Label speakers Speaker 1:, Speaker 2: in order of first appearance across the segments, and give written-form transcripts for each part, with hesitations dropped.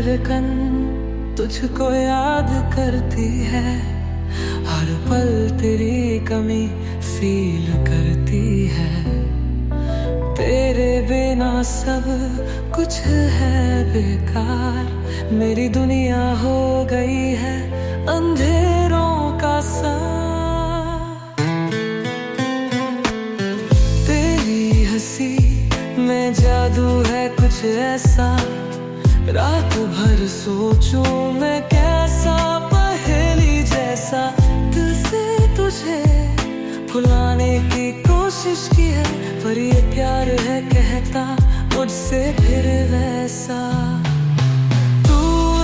Speaker 1: धड़कन तुझको याद करती है, हर पल तेरी कमी फील करती है। तेरे बिना सब कुछ है बेकार, मेरी दुनिया हो गई है अंधेरों का साथ। तेरी हंसी में जादू है कुछ ऐसा, रात भर सोचूं मैं कैसा, पहेली जैसा। दिल से तुझे भुलाने की कोशिश की है, पर ये प्यार है कहता मुझसे फिर वैसा। तू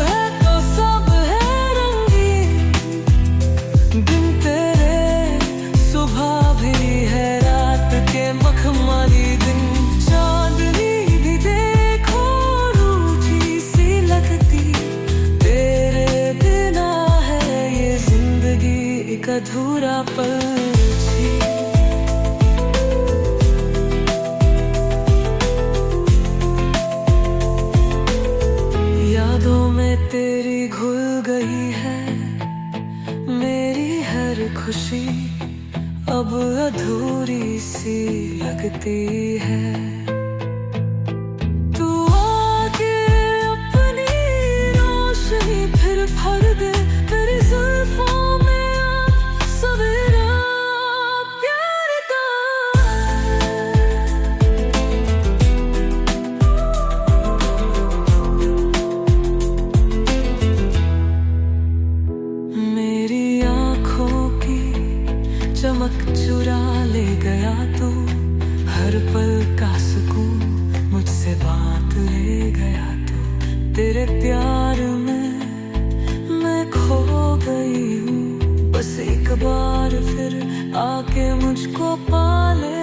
Speaker 1: है तो सब है रंगीन, दिन तेरे सुबह भी है रात के मखमली दिन। चांदनी भी देखो रूठी सी लगती, तेरे बिना है ये जिंदगी एक अधूरा पल। यादों में तेरी घुल गई है मेरी हर खुशी, अब अधूरी सी लगती है। तू आके अपनी रोशनी फिर भर दे मेरी जुल्फों में अब सवेरा प्यार का। मेरी आँखों की चमक चुरा ले गया तू, हर पल का सुकून मुझसे बांट ले गया तू। तेरे प्यार में मैं खो गई हूँ, बस एक बार फिर आके मुझको पा ले।